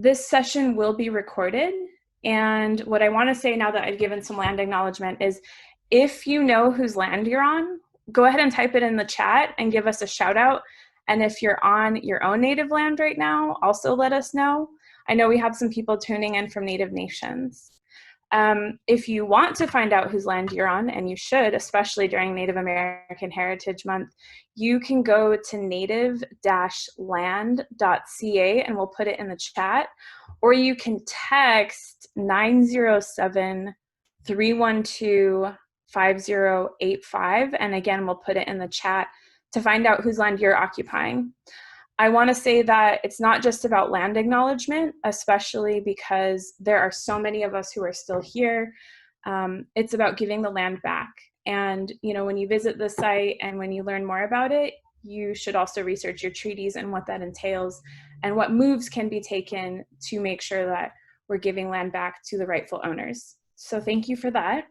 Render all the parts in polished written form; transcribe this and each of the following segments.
This session will be recorded. And what I want to say now that I've given some land acknowledgement is, if you know whose land you're on, go ahead and type it in the chat and give us a shout out. And if you're on your own native land right now, also let us know. I know we have some people tuning in from Native nations. If you want to find out whose land you're on, and you should, especially during Native American Heritage Month, you can go to native-land.ca and we'll put it in the chat, or you can text 907-312-5085, and again, we'll put it in the chat to find out whose land you're occupying. I want to say that it's not just about land acknowledgement, especially because there are so many of us who are still here. It's about giving the land back. And, you know, when you visit the site and when you learn more about it, you should also research your treaties and what that entails and what moves can be taken to make sure that we're giving land back to the rightful owners. So thank you for that.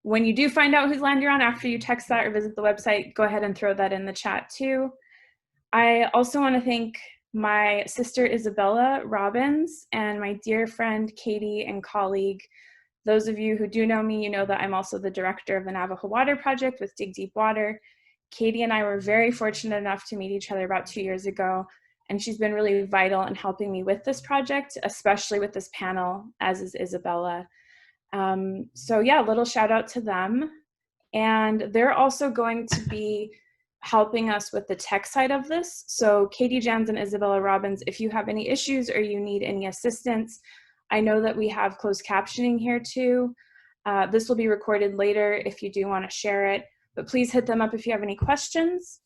When you do find out whose land you're on after you text that or visit the website, go ahead and throw that in the chat too. I also want to thank my sister Isabella Robbins and my dear friend Katie and colleague. Those of you who do know me, you know that I'm also the director of the Navajo Water Project with Dig Deep Water. Katie and I were very fortunate enough to meet each other about 2 years ago, and she's been really vital in helping me with this project, especially with this panel, as is Isabella. So yeah, a little shout out to them. And they're also going to be helping us with the tech side of this. So Katie Jans and Isabella Robbins, if you have any issues or you need any assistance, I know that we have closed captioning here too. This will be recorded later if you do want to share it, but please hit them up if you have any questions.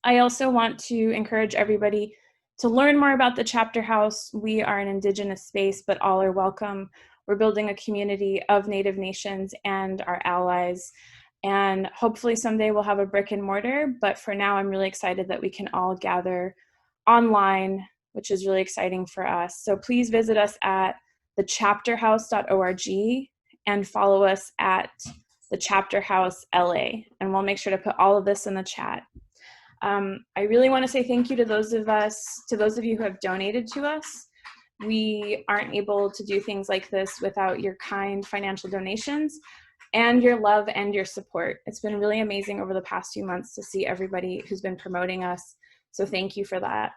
I also want to encourage everybody to learn more about the Chapter House. We are an Indigenous space, but all are welcome. We're building a community of Native nations and our allies. And hopefully someday we'll have a brick and mortar, but for now I'm really excited that we can all gather online, which is really exciting for us. So please visit us at thechapterhouse.org and follow us at the Chapter House LA, and we'll make sure to put all of this in the chat. I really want to say thank you to those of you who have donated to us. We aren't able to do things like this without your kind financial donations and your love and your support. It's been really amazing over the past few months to see everybody who's been promoting us. So thank you for that.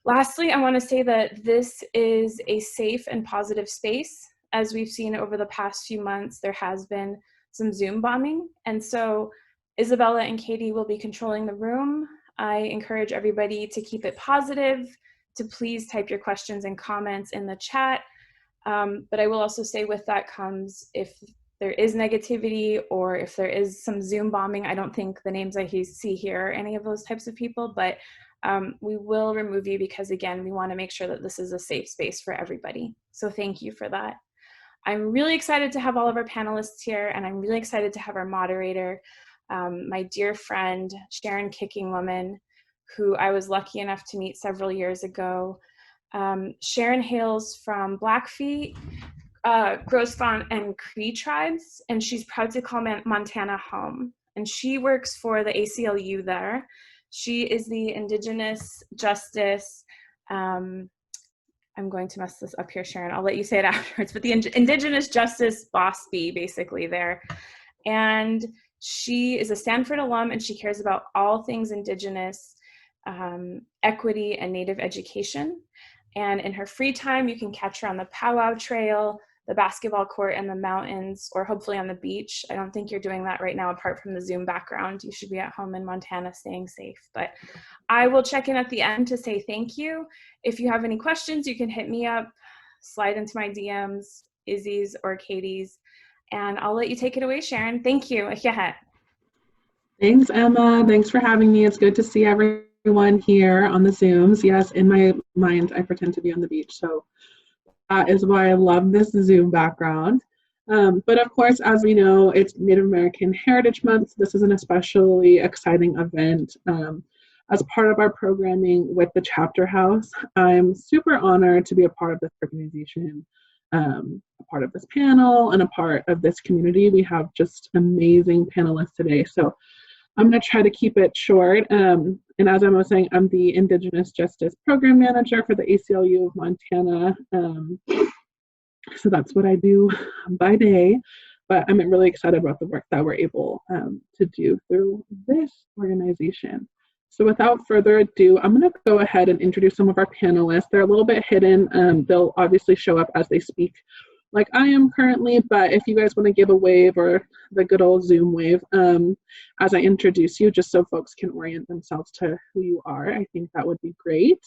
Lastly, I want to say that this is a safe and positive space. As we've seen over the past few months, there has been some Zoom bombing. And so Isabella and Katie will be controlling the room. I encourage everybody to keep it positive, to please type your questions and comments in the chat. But I will also say with that comes, if there is negativity or if there is some Zoom bombing, I don't think the names I see here are any of those types of people, but we will remove you because, again, we want to make sure that this is a safe space for everybody. So thank you for that. I'm really excited to have all of our panelists here, and I'm really excited to have our moderator, my dear friend, Sharen Kickingwoman, who I was lucky enough to meet several years ago. Sharen hails from Blackfeet, Gros Ventre, and Cree tribes, and she's proud to call Montana home. And she works for the ACLU there. She is the Indigenous Justice, I'm going to mess this up here, Sharen, I'll let you say it afterwards, but the Indigenous Justice boss bee, basically, there. And she is a Stanford alum, and she cares about all things Indigenous, equity, and Native education. And in her free time, you can catch her on the powwow trail, the basketball court, and the mountains, or hopefully on the beach. I don't think you're doing that right now apart from the Zoom background. You should be at home in Montana staying safe. But I will check in at the end to say thank you. If you have any questions, you can hit me up, slide into my DMs, Izzy's or Katie's, and I'll let you take it away, Sharen. Thank you. Thanks, Emma. Thanks for having me. It's good to see everyone here on the Zooms. Yes, in my mind, I pretend to be on the beach, so that is why I love this Zoom background. But of course, as we know, it's Native American Heritage Month. So this is an especially exciting event. As part of our programming with the Chapter House, I'm super honored to be a part of this organization, a part of this panel, and a part of this community. We have just amazing panelists today. So I'm going to try to keep it short. And as I was saying, I'm the Indigenous Justice Program Manager for the ACLU of Montana. So that's what I do by day. But I'm really excited about the work that we're able to do through this organization. So without further ado, I'm going to go ahead and introduce some of our panelists. They're a little bit hidden. They'll obviously show up as they speak, like I am currently, but if you guys want to give a wave or the good old Zoom wave as I introduce you, just so folks can orient themselves to who you are, I think that would be great.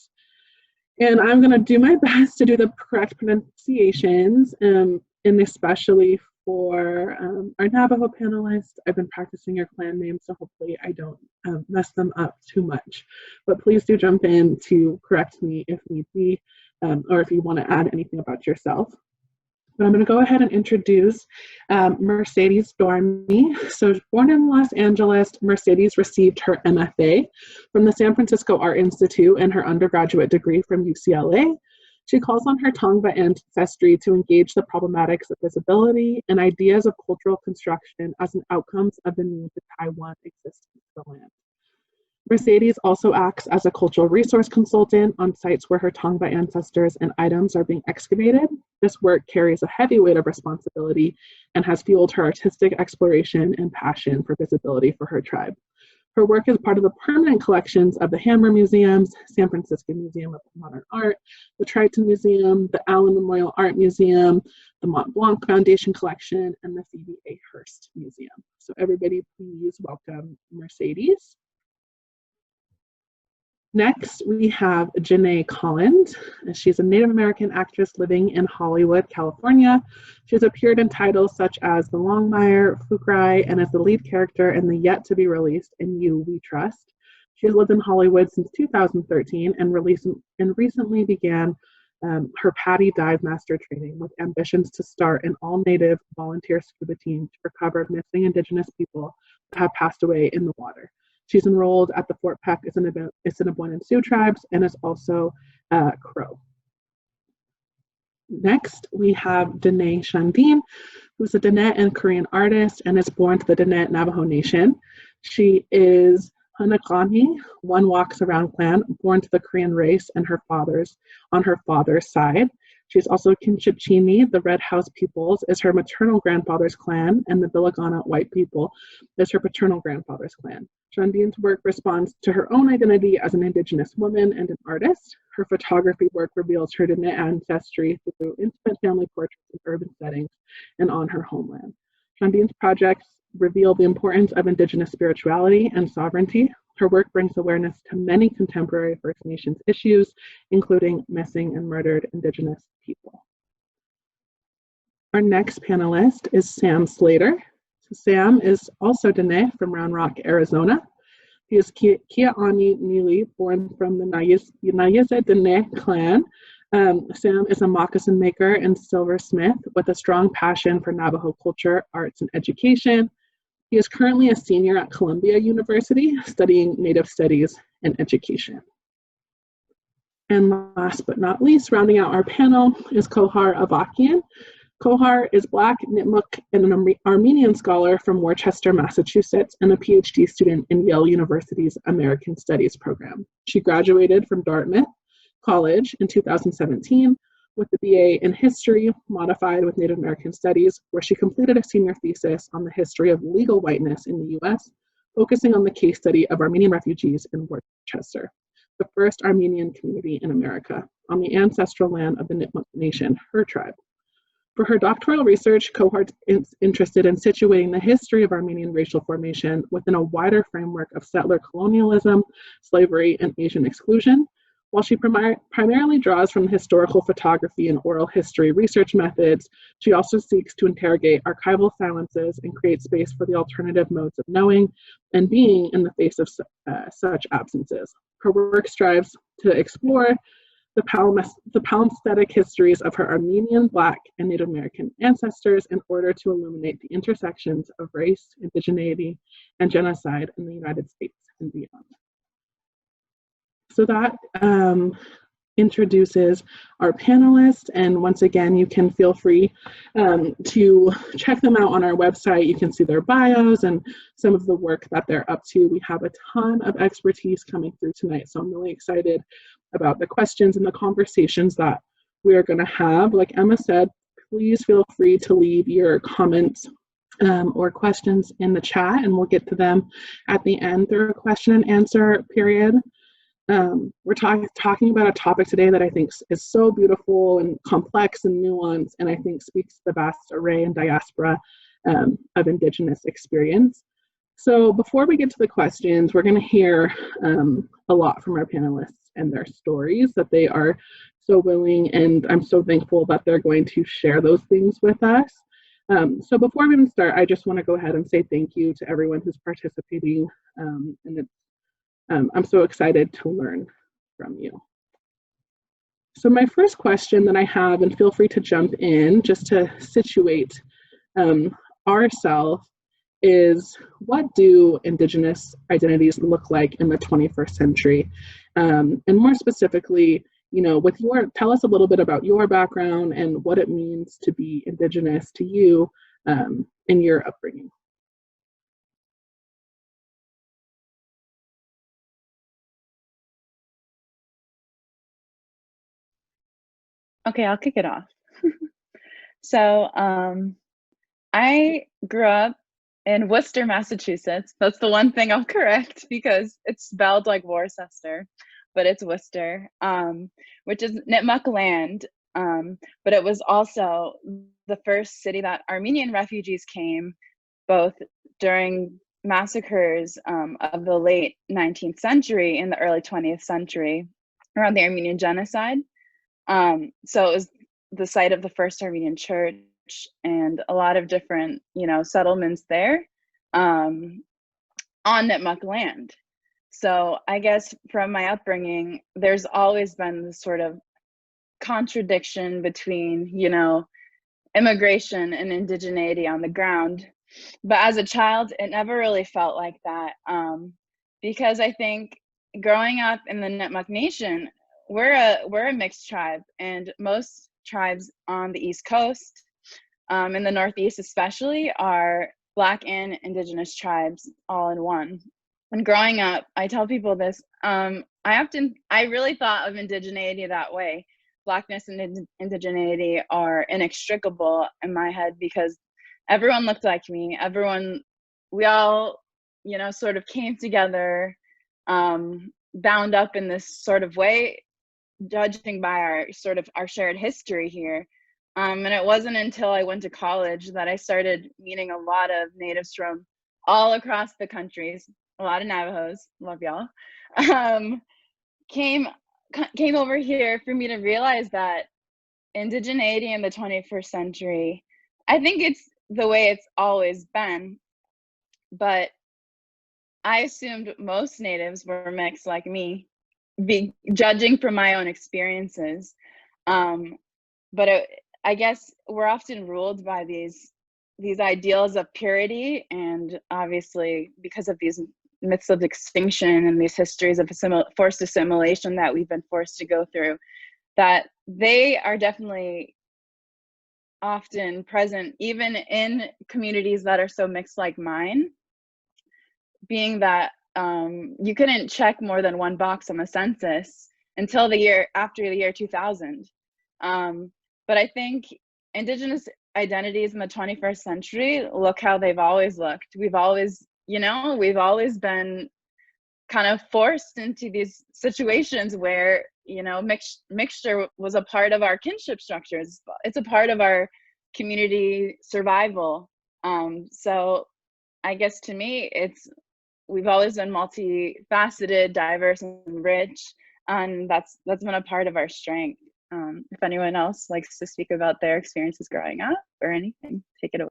And I'm going to do my best to do the correct pronunciations, and especially for our Navajo panelists. I've been practicing your clan names, so hopefully I don't mess them up too much. But please do jump in to correct me if need be, or if you want to add anything about yourself. But I'm going to go ahead and introduce Mercedes Dormy. So born in Los Angeles, Mercedes received her MFA from the San Francisco Art Institute and her undergraduate degree from UCLA. She calls on her Tongva ancestry to engage the problematics of visibility and ideas of cultural construction as an outcomes of the need to Taiwan existence for the land. Mercedes also acts as a cultural resource consultant on sites where her Tongva ancestors and items are being excavated. This work carries a heavy weight of responsibility and has fueled her artistic exploration and passion for visibility for her tribe. Her work is part of the permanent collections of the Hammer Museums, San Francisco Museum of Modern Art, the Triton Museum, the Allen Memorial Art Museum, the Mont Blanc Foundation Collection, and the Phoebe A. Hearst Museum. So everybody please welcome Mercedes. Next, we have Diné Collins. She's a Native American actress living in Hollywood, California. She's appeared in titles such as The Longmire, Fucrai, and is the lead character in the yet-to-be-released In You We Trust. She has lived in Hollywood since 2013 and recently began her PADI dive master training with ambitions to start an all-Native volunteer scuba team to recover missing Indigenous people that have passed away in the water. She's enrolled at the Fort Peck Assiniboine Sioux tribes and is also Crow. Next, we have Diné Shandin, who's a Diné and Korean artist and is born to the Diné Navajo Nation. She is Hanakani, one walks around clan, born to the Korean race and on her father's side. She's also Kinchichini, the Red House peoples, is her maternal grandfather's clan, and the Bilagana white people is her paternal grandfather's clan. Shandin's work responds to her own identity as an Indigenous woman and an artist. Her photography work reveals her Diné ancestry through intimate family portraits in urban settings and on her homeland. Shandin's projects reveal the importance of Indigenous spirituality and sovereignty. Her work brings awareness to many contemporary First Nations issues, including missing and murdered Indigenous people. Our next panelist is Sam Slater. So Sam is also Diné from Round Rock, Arizona. He is Kia'ani Nili, born from the Nayasa Diné clan. Sam is a moccasin maker and silversmith with a strong passion for Navajo culture, arts, and education. He is currently a senior at Columbia University studying Native Studies and Education. And last but not least, rounding out our panel is Kohar Avakian. Kohar is Black, Nipmuc, and an Armenian scholar from Worcester, Massachusetts, and a PhD student in Yale University's American Studies program. She graduated from Dartmouth College in 2017 with the BA in History, modified with Native American Studies, where she completed a senior thesis on the history of legal whiteness in the US, focusing on the case study of Armenian refugees in Worcester, the first Armenian community in America, on the ancestral land of the Nipmuc Nation, her tribe. For her doctoral research, Kohar is interested in situating the history of Armenian racial formation within a wider framework of settler colonialism, slavery, and Asian exclusion. While she primarily draws from historical photography and oral history research methods, she also seeks to interrogate archival silences and create space for the alternative modes of knowing and being in the face of such absences. Her work strives to explore the palimpsestic histories of her Armenian, Black, and Native American ancestors in order to illuminate the intersections of race, indigeneity, and genocide in the United States and beyond. So that introduces our panelists. And once again, you can feel free to check them out on our website. You can see their bios and some of the work that they're up to. We have a ton of expertise coming through tonight, so I'm really excited about the questions and the conversations that we are going to have. Like Emma said, please feel free to leave your comments or questions in the chat, and we'll get to them at the end through a question and answer period. We're talking about a topic today that I think is so beautiful and complex and nuanced, and I think speaks to the vast array and diaspora of Indigenous experience. So before we get to the questions, we're going to hear a lot from our panelists and their stories that they are so willing, and I'm so thankful that they're going to share those things with us. So before we even start, I just want to go ahead and say thank you to everyone who's participating, and I'm so excited to learn from you. So my first question that I have, and feel free to jump in just to situate ourselves, is what do Indigenous identities look like in the 21st century? And more specifically, you know, tell us a little bit about your background and what it means to be Indigenous to you in your upbringing. Okay, I'll kick it off. So I grew up in Worcester, Massachusetts. That's the one thing I'll correct because it's spelled like Worcester, but it's Worcester, which is Nipmuc land. But it was also the first city that Armenian refugees came, both during massacres of the late 19th century and the early 20th century around the Armenian genocide. So it was the site of the first Armenian church and a lot of different, you know, settlements there on Nipmuc land. So I guess from my upbringing, there's always been this sort of contradiction between, you know, immigration and indigeneity on the ground. But as a child, it never really felt like that because I think growing up in the Nipmuc Nation, we're a mixed tribe, and most tribes on the East Coast, in the Northeast especially, are Black and Indigenous tribes all in one. And growing up, I tell people this, I really thought of indigeneity that way. Blackness and indigeneity are inextricable in my head because everyone looked like me. We all, you know, sort of came together, bound up in this sort of way, judging by our shared history here. And it wasn't until I went to college that I started meeting a lot of natives from all across the countries, a lot of Navajos, love y'all, came over here for me to realize that indigeneity in the 21st century, I think it's the way it's always been, but I assumed most natives were mixed like me, judging from my own experiences. But I guess we're often ruled by these ideals of purity, and obviously because of these myths of extinction and these histories of forced assimilation that we've been forced to go through, that they are definitely often present even in communities that are so mixed like mine, being that you couldn't check more than one box on the census until after the year 2000. But I think Indigenous identities in the 21st century look how they've always looked. We've always been kind of forced into these situations where, you know, mixture was a part of our kinship structures. It's a part of our community survival. So I guess to me, we've always been multifaceted, diverse, and rich, and that's been a part of our strength. If anyone else likes to speak about their experiences growing up or anything, take it away.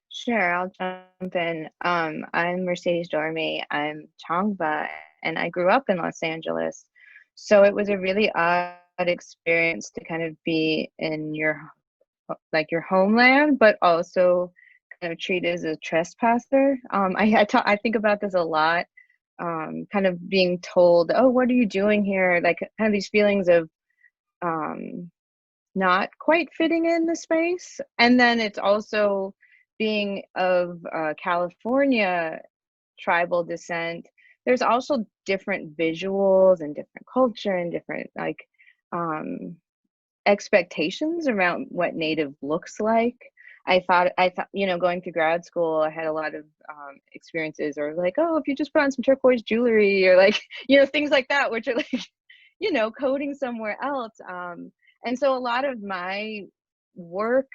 Sure, I'll jump in. I'm Mercedes Dorme. I'm Tongva, and I grew up in Los Angeles. So it was a really odd experience to kind of be in your homeland, but also kind of treated as a trespasser. I think about this a lot kind of being told, oh, what are you doing here? Like kind of these feelings of not quite fitting in the space. And then it's also being of California tribal descent. There's also different visuals and different culture and different like expectations around what Native looks like. I thought, you know, going through grad school, I had a lot of experiences, or like, oh, if you just put on some turquoise jewelry, or like, you know, things like that, which are like, you know, coding somewhere else. And so a lot of my work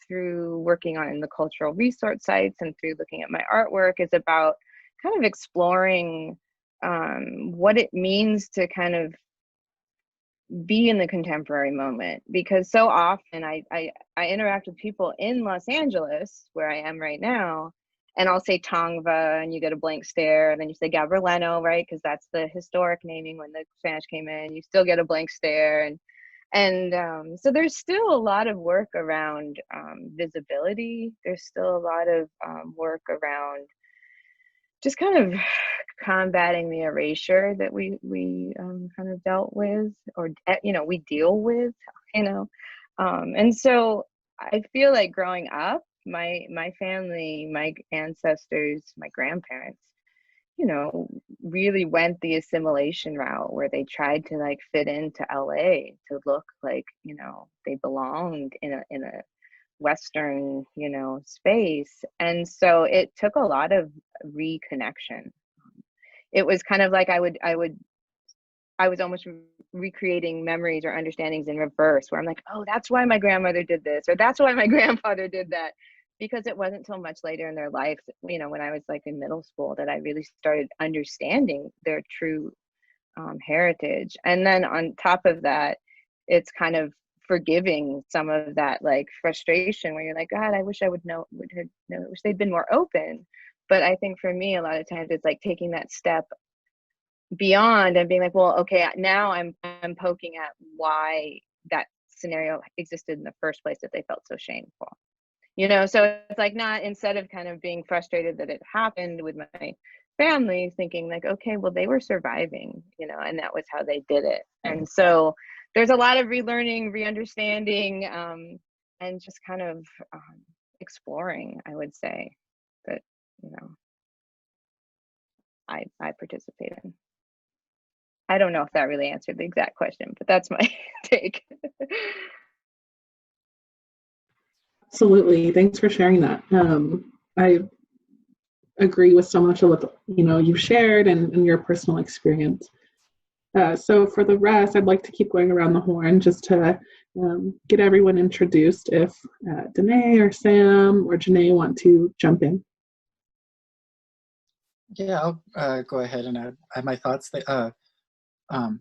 through working on the cultural resource sites and through looking at my artwork is about kind of exploring what it means to kind of be in the contemporary moment, because so often I interact with people in Los Angeles, where I am right now, and I'll say Tongva and you get a blank stare, and then you say Gabrieleno, right, because that's the historic naming when the Spanish came in, you still get a blank stare. And so there's still a lot of work around visibility. There's still a lot of work around just kind of combating the erasure that we kind of dealt with, or you know, we deal with, you know. And so I feel like growing up, my family, my ancestors, my grandparents, you know, really went the assimilation route, where they tried to like fit into LA to look like, you know, they belonged in a Western, you know, space. And so it took a lot of reconnection. It was kind of like I was almost recreating memories or understandings in reverse, where I'm like, oh, that's why my grandmother did this, or that's why my grandfather did that. Because it wasn't until much later in their life, you know, when I was like in middle school, that I really started understanding their true heritage. And then on top of that, it's kind of forgiving some of that like frustration, where you're like, God, I wish I wish they'd been more open. But I think for me, a lot of times it's like taking that step beyond and being like, well, okay, now I'm poking at why that scenario existed in the first place, that they felt so shameful. You know, so it's like, not, instead of kind of being frustrated that it happened with my family, thinking like, okay, well, they were surviving, you know, and that was how they did it. And so there's a lot of relearning, re-understanding, and just kind of exploring, I would say, that, you know, I participate in. I don't know if that really answered the exact question, but that's my take. Absolutely. Thanks for sharing that. I agree with so much of what you've shared and your personal experience. So for the rest, I'd like to keep going around the horn just to get everyone introduced. If Diné or Sam or Janae want to jump in. Yeah, I'll go ahead and add my thoughts.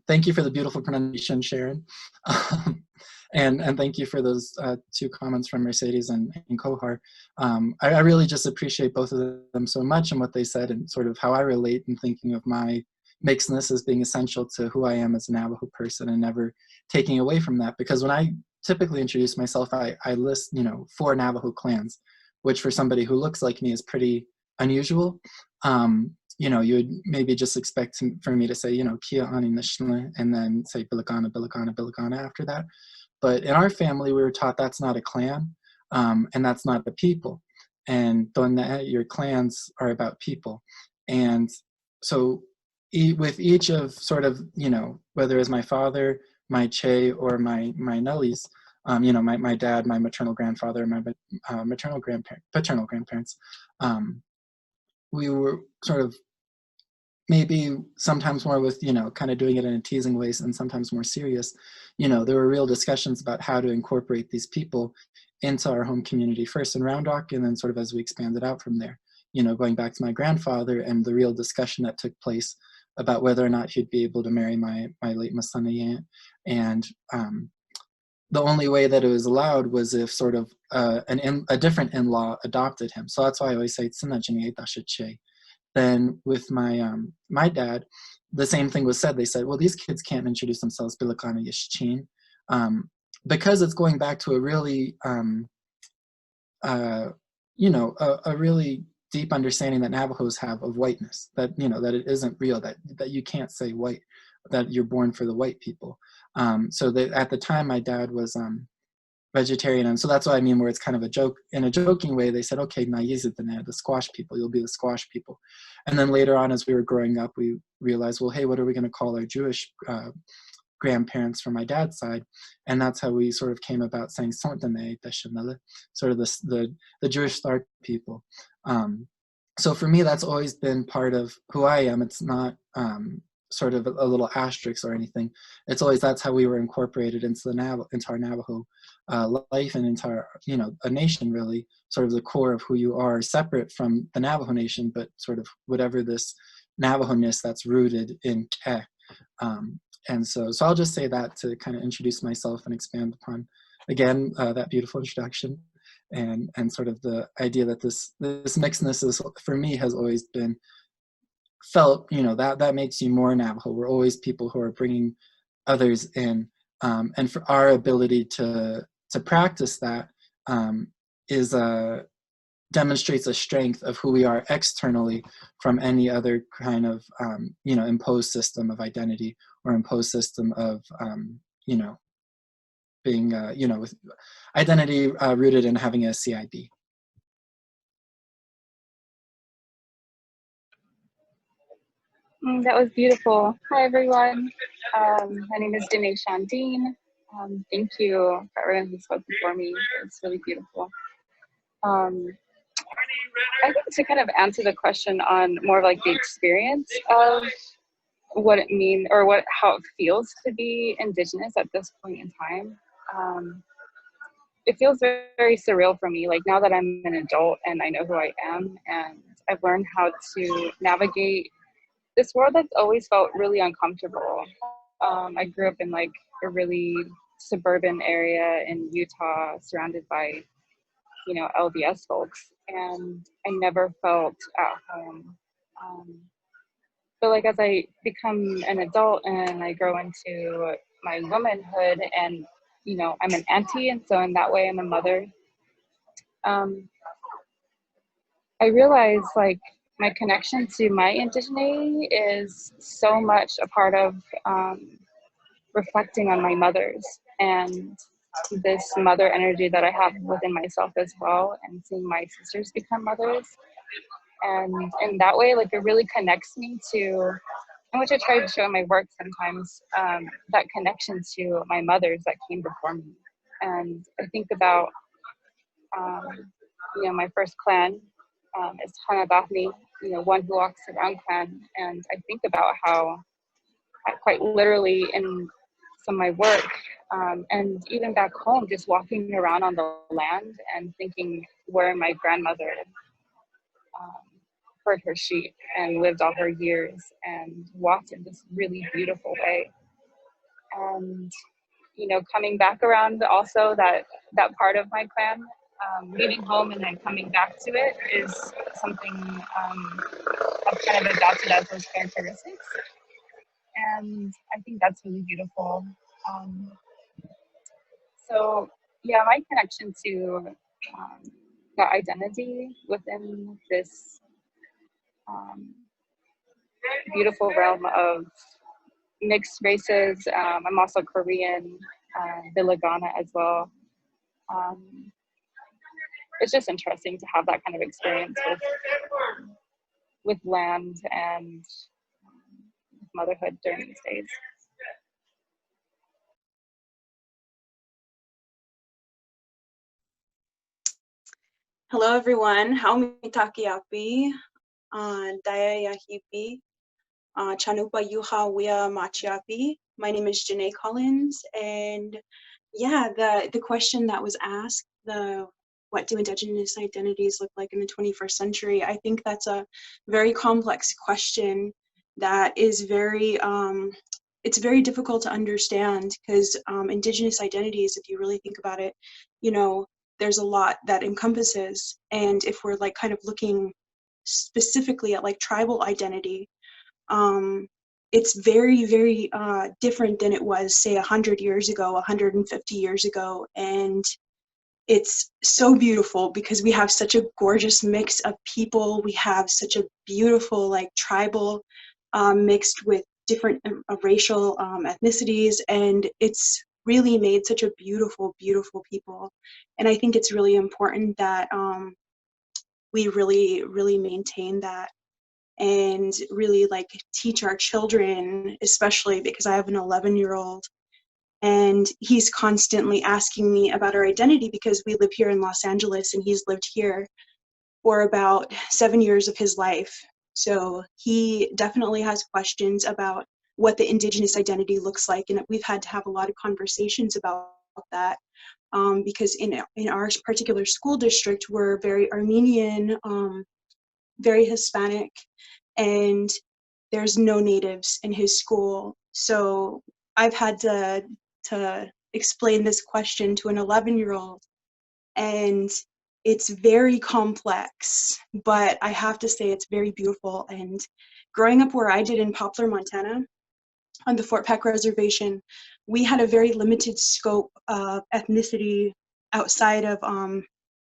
Thank you for the beautiful pronunciation, Sharen. And thank you for those two comments from Mercedes and Kohar. I really just appreciate both of them so much, and what they said, and sort of how I relate in thinking of my mixedness as being essential to who I am as a Navajo person, and never taking away from that. Because when I typically introduce myself, I list 4 Navajo clans, which for somebody who looks like me is pretty unusual. You would maybe just expect for me to say, Kia Ani Nishna, and then say Bilikana, Bilikana, Bilikana after that. But in our family, we were taught that's not a clan, and that's not the people. And your clans are about people. And so with each of sort of, whether it's my father, my Che, or my Nellies, my dad, my maternal grandfather, my paternal grandparents, we were sort of maybe sometimes more with, kind of doing it in a teasing way, and sometimes more serious. There were real discussions about how to incorporate these people into our home community, first in Round Rock, and then sort of as we expanded out from there, going back to my grandfather, and the real discussion that took place about whether or not he'd be able to marry my late Masana. And the only way that it was allowed was if sort of a different in-law adopted him. So that's why I always say Tsina Che. Then with my dad, the same thing was said. They said, well, these kids can't introduce themselves Bilikana Yishchin, because it's going back to a really, a really deep understanding that Navajos have of whiteness, that, you know, that it isn't real, that you can't say white, that you're born for the white people. So that at the time my dad was vegetarian, and so that's what I mean, where it's kind of a joke, in a joking way, they said, okay, the squash people, you'll be the squash people. And then later on, as we were growing up, we realized, well, hey, what are we going to call our Jewish grandparents from my dad's side? And that's how we sort of came about saying sort of the Jewish Star people. So for me, that's always been part of who I am. It's not sort of a little asterisk or anything. It's always, that's how we were incorporated into our Navajo life, and into our, you know, a nation, really, sort of the core of who you are, separate from the Navajo nation, but sort of whatever this Navajo-ness that's rooted in Ke. And so I'll just say that to kind of introduce myself and expand upon, again, that beautiful introduction, and sort of the idea that this mixedness is, for me, has always been felt, you know, that makes you more Navajo. We're always people who are bringing others in, and for our ability to practice that demonstrates a strength of who we are externally from any other kind of you know, imposed system of identity, or imposed system of you know, being you know, with identity rooted in having a CIB. That was beautiful. Hi, everyone. My name is Diné. Thank you for everyone who spoke before me. It's really beautiful. I think to kind of answer the question on more of like the experience of what it means, or how it feels to be Indigenous at this point in time, it feels very, very surreal for me. Like, now that I'm an adult and I know who I am, and I've learned how to navigate this world that's always felt really uncomfortable. I grew up in like a really suburban area in Utah, surrounded by, you know, LDS folks, and I never felt at home. But like, as I become an adult and I grow into my womanhood, and, you know, I'm an auntie, and so in that way I'm a mother, I realize like my connection to my indigeneity is so much a part of reflecting on my mothers, and this mother energy that I have within myself as well, and seeing my sisters become mothers. And in that way, like, it really connects me to, and which I try to show in my work sometimes, that connection to my mothers that came before me. And I think about, you know, my first clan is Hanabahni, you know, one who walks around clan. And I think about how quite literally in some of my work, and even back home, just walking around on the land and thinking where my grandmother herd her sheep and lived all her years and walked in this really beautiful way. And, you know, coming back around also that part of my clan, leaving home and then coming back to it is something I've kind of adopted as those characteristics. And I think that's really beautiful. So yeah, my connection to the identity within this beautiful realm of mixed races. I'm also Korean, Vilagana as well. It's just interesting to have that kind of experience with land and motherhood during these days. Hello everyone, Haumitakiapi, Daya Yahipi, Chanupa Yuha Wia Machiapi. My name is Diné Collins, and yeah, the question that was asked, what do Indigenous identities look like in the 21st century? I think that's a very complex question that is very, it's very difficult to understand, because Indigenous identities, if you really think about it, you know, there's a lot that encompasses. And if we're like kind of looking specifically at like tribal identity, it's very, very different than it was, say, 100 years ago, 150 years ago. And it's so beautiful because we have such a gorgeous mix of people. We have such a beautiful like tribal mixed with different racial ethnicities, and it's really made such a beautiful, beautiful people. And I think it's really important that we really, really maintain that and really like teach our children, especially because I have an 11-year-old and he's constantly asking me about our identity because we live here in Los Angeles and he's lived here for about 7 years of his life. So he definitely has questions about what the Indigenous identity looks like, and we've had to have a lot of conversations about that because in our particular school district, we're very Armenian, very Hispanic, and there's no natives in his school. So I've had to explain this question to an 11-year-old, and it's very complex, but I have to say it's very beautiful. And growing up where I did in Poplar, Montana, on the Fort Peck Reservation, we had a very limited scope of ethnicity outside of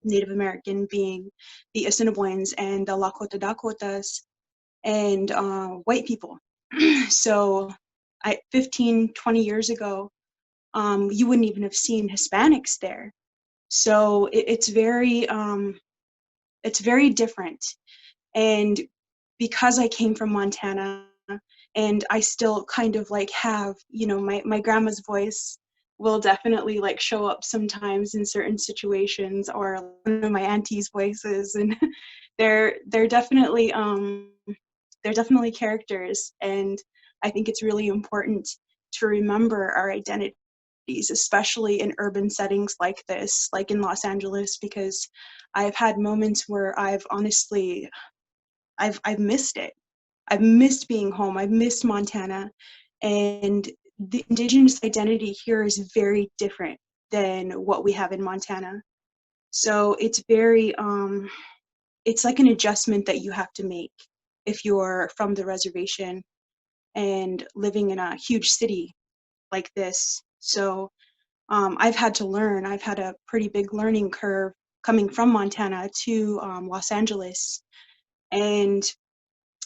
Native American, being the Assiniboines and the Lakota Dakotas and white people. So 15, 20 years ago, you wouldn't even have seen Hispanics there. So it's very different. And because I came from Montana and I still kind of like have, you know, my grandma's voice will definitely like show up sometimes in certain situations, or one of my auntie's voices, and they're definitely characters. And I think it's really important to remember our identities, especially in urban settings like this, like in Los Angeles, because I've had moments where I've honestly, I've missed it. I've missed being home. I've missed Montana. And the Indigenous identity here is very different than what we have in Montana. So it's very, it's like an adjustment that you have to make if you're from the reservation and living in a huge city like this. So I've had to learn. I've had a pretty big learning curve coming from Montana to Los Angeles. And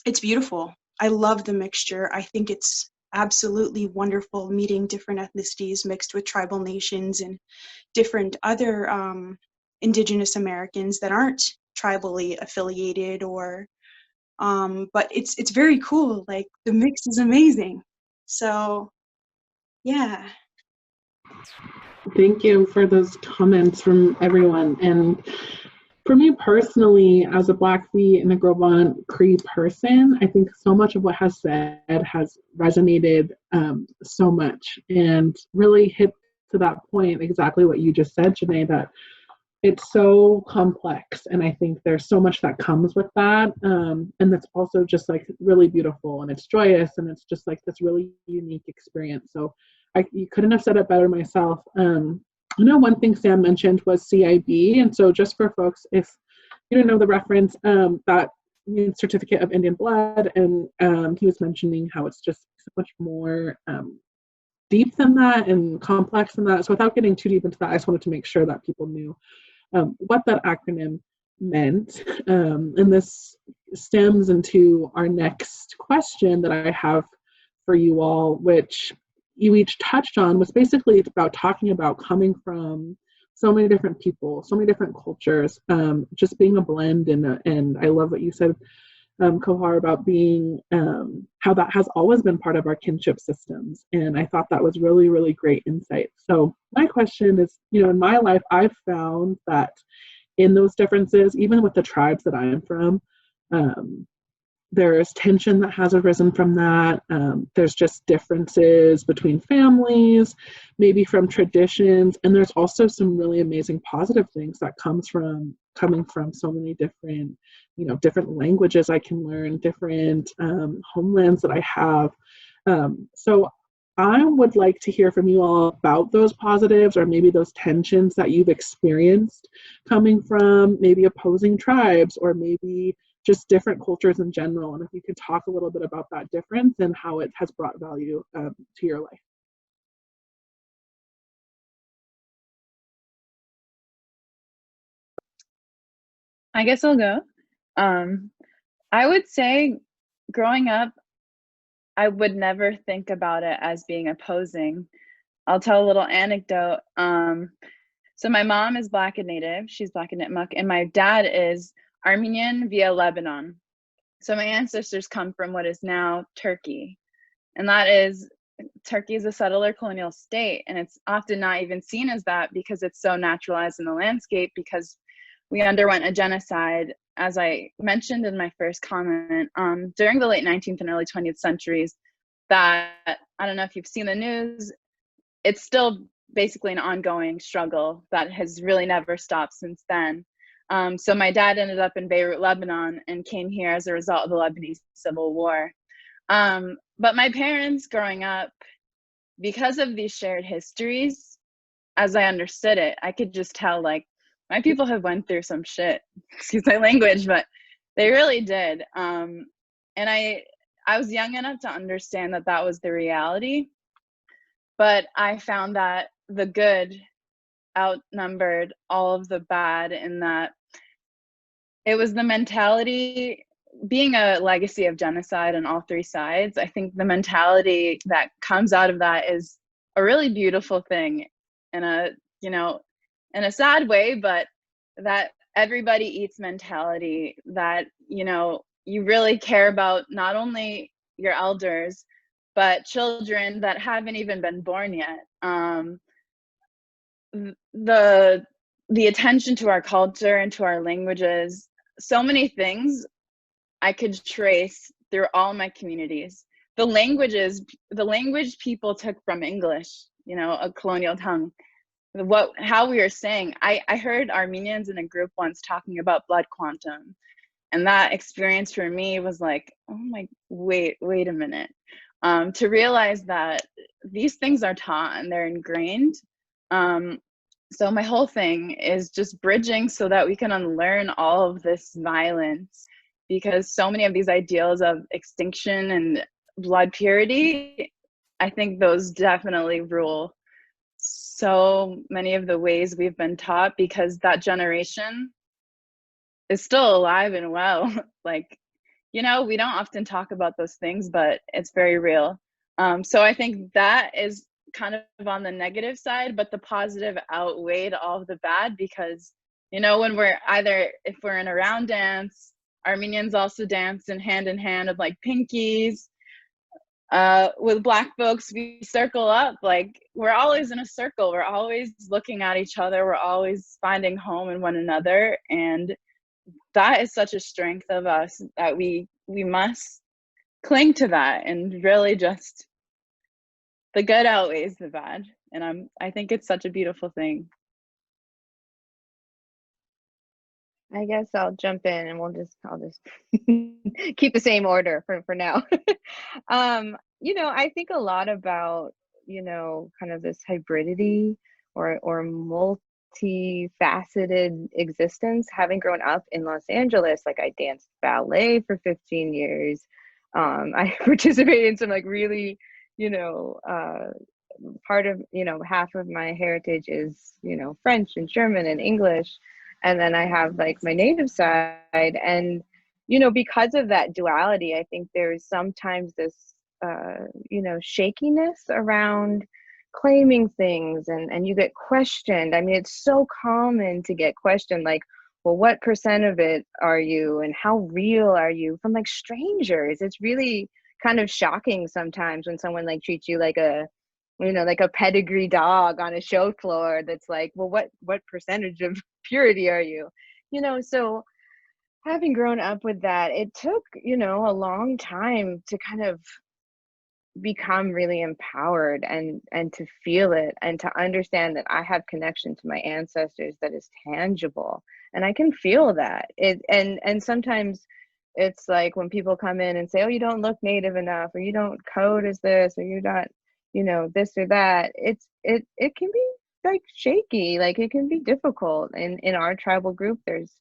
it's beautiful. I love the mixture. I think it's absolutely wonderful meeting different ethnicities mixed with tribal nations and different other Indigenous Americans that aren't tribally affiliated, or but it's very cool. Like the mix is amazing. So yeah. Thank you for those comments from everyone. And for me personally, as a Blackfeet and a Groban Cree person, I think so much of what has said has resonated so much, and really hit to that point exactly what you just said, Janae, that it's so complex, and I think there's so much that comes with that, and that's also just like really beautiful, and it's joyous, and it's just like this really unique experience. So you couldn't have said it better myself. I know one thing Sam mentioned was CIB, and so just for folks, if you don't know the reference, that means Certificate of Indian Blood, and he was mentioning how it's just so much more deep than that and complex than that. So without getting too deep into that, I just wanted to make sure that people knew what that acronym meant. And this stems into our next question that I have for you all, which you each touched on, was basically about talking about coming from so many different people, so many different cultures, just being a blend. And I love what you said, Kohar, about being, how that has always been part of our kinship systems. And I thought that was really, really great insight. So my question is, you know, in my life, I've found that in those differences, even with the tribes that I'm from, there's tension that has arisen from that. There's just differences between families, maybe from traditions, and there's also some really amazing positive things that coming from so many different, you know, different languages I can learn, different homelands that I have. So I would like to hear from you all about those positives, or maybe those tensions that you've experienced coming from maybe opposing tribes, or maybe just different cultures in general. And if you could talk a little bit about that difference and how it has brought value to your life. I guess I'll go. I would say growing up, I would never think about it as being opposing. I'll tell a little anecdote. So my mom is Black and Native. She's Black and Nipmuc, and my dad is Armenian via Lebanon. So my ancestors come from what is now Turkey. And that is, Turkey is a settler colonial state, and it's often not even seen as that because it's so naturalized in the landscape, because we underwent a genocide, as I mentioned in my first comment, during the late 19th and early 20th centuries, that, I don't know if you've seen the news, it's still basically an ongoing struggle that has really never stopped since then. So my dad ended up in Beirut, Lebanon, and came here as a result of the Lebanese Civil War. But my parents growing up, because of these shared histories, as I understood it, I could just tell, like, my people have went through some shit, excuse my language, but they really did. And I was young enough to understand that that was the reality, but I found that the good outnumbered all of the bad, in that it was the mentality, being a legacy of genocide on all three sides. I think the mentality that comes out of that is a really beautiful thing, in a, you know, in a sad way, but that everybody eats mentality, that, you know, you really care about not only your elders, but children that haven't even been born yet. The attention to our culture and to our languages, so many things I could trace through all my communities. The language people took from English, you know, a colonial tongue. How we were saying, I heard Armenians in a group once talking about blood quantum, and that experience for me was like, oh my, wait a minute. To realize that these things are taught and they're ingrained. So my whole thing is just bridging so that we can unlearn all of this violence, because so many of these ideals of extinction and blood purity, I think those definitely rule so many of the ways we've been taught, because that generation is still alive and well. Like, you know, we don't often talk about those things, but it's very real. So I think that is kind of on the negative side, but the positive outweighed all of the bad, because, you know, when we're either, if we're in a round dance, Armenians also dance in hand with like pinkies. With Black folks, we circle up, like we're always in a circle. We're always looking at each other. We're always finding home in one another. And that is such a strength of us that we must cling to that, and really just the good outweighs the bad. And I think it's such a beautiful thing. I guess I'll jump in and I'll just keep the same order for now. You know, I think a lot about, you know, kind of this hybridity or multifaceted existence. Having grown up in Los Angeles, like I danced ballet for 15 years. I participated in some like really, you know, part of, you know, half of my heritage is, you know, French and German and English. And then I have like my native side. And, you know, because of that duality, I think there's sometimes this, you know, shakiness around claiming things, and you get questioned. I mean, it's so common to get questioned, like, well, what percent of it are you, and how real are you, from like strangers. It's really kind of shocking sometimes when someone like treats you like a, you know, like a pedigree dog on a show floor, that's like, well, what percentage of purity are you, you know? So having grown up with that, it took, you know, a long time to kind of become really empowered and to feel it, and to understand that I have connection to my ancestors that is tangible, and I can feel that it. And sometimes it's like when people come in and say, oh, you don't look native enough, or you don't code as this, or you're not, you know, this or that, it can be like shaky, like it can be difficult. And in our tribal group, there's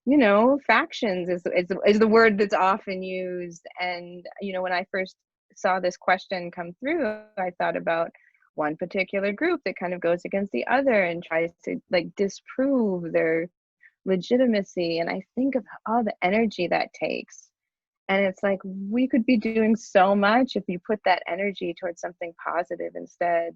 you know, factions is the word that's often used. And, you know, when I first saw this question come through, I thought about one particular group that kind of goes against the other and tries to like disprove their legitimacy, and I think of all the energy that takes. And it's like, we could be doing so much if you put that energy towards something positive instead.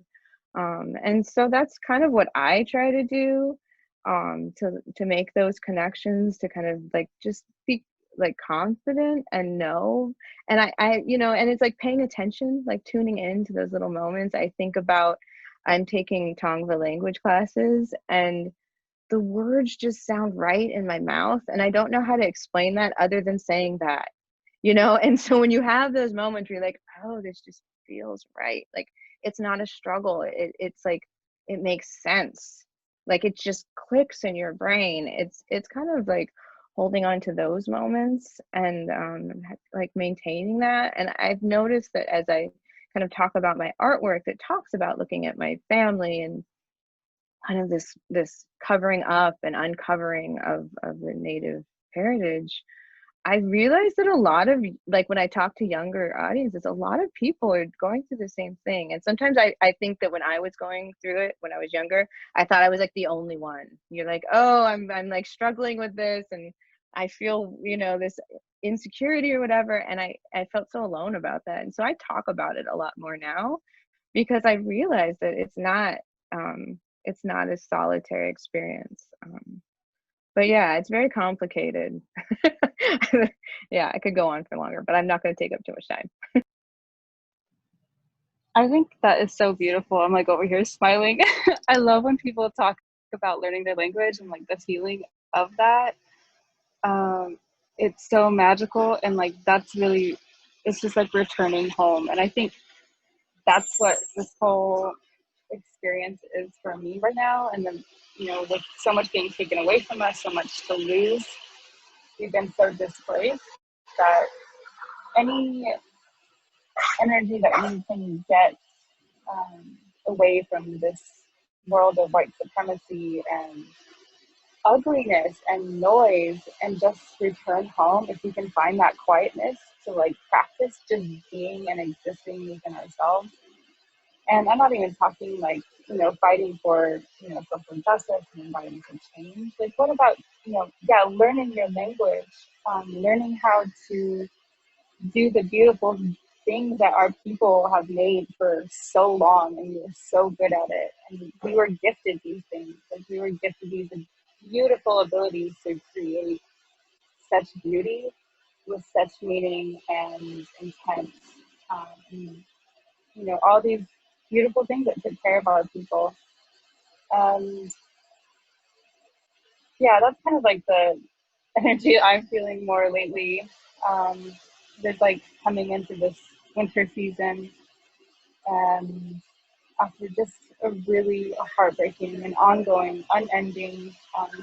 And so that's kind of what I try to do, to make those connections, to kind of like just be like confident and know. And I you know, and it's like paying attention, like tuning in to those little moments. I think about, I'm taking Tongva language classes, and the words just sound right in my mouth, and I don't know how to explain that other than saying that, you know. And so when you have those moments where you're like, oh, this just feels right, like it's not a struggle, it's like it makes sense, like it just clicks in your brain. It's kind of like holding on to those moments, and like maintaining that. And I've noticed that as I kind of talk about my artwork that talks about looking at my family and kind of this covering up and uncovering of the Native heritage, I realized that a lot of, like when I talk to younger audiences, a lot of people are going through the same thing. And sometimes I think that when I was going through it when I was younger, I thought I was like the only one. You're like, oh, I'm like struggling with this, and I feel, you know, this insecurity or whatever. And I felt so alone about that. And so I talk about it a lot more now, because I realized that it's not a solitary experience. But yeah, it's very complicated. Yeah, I could go on for longer, but I'm not going to take up too much time. I think that is so beautiful. I'm like over here smiling. I love when people talk about learning their language and like the feeling of that. It's so magical, and like that's really, it's just like returning home. And I think that's what this whole experience is for me right now. And then, you know, with so much being taken away from us, so much to lose, we've been so displaced that any energy that we can get away from this world of white supremacy and ugliness and noise, and just return home, if we can find that quietness to like practice just being and existing within ourselves. And I'm not even talking like, you know, fighting for, you know, social justice and environmental change. Like, what about, you know, yeah, learning your language, learning how to do the beautiful things that our people have made for so long, and we were so good at it. And we were gifted these things. Like, we were gifted these beautiful abilities to create such beauty with such meaning and intent. And, you know, all these beautiful things that took care of our people. Yeah, that's kind of like the energy I'm feeling more lately. There's like coming into this winter season, and after just a really heartbreaking and ongoing, unending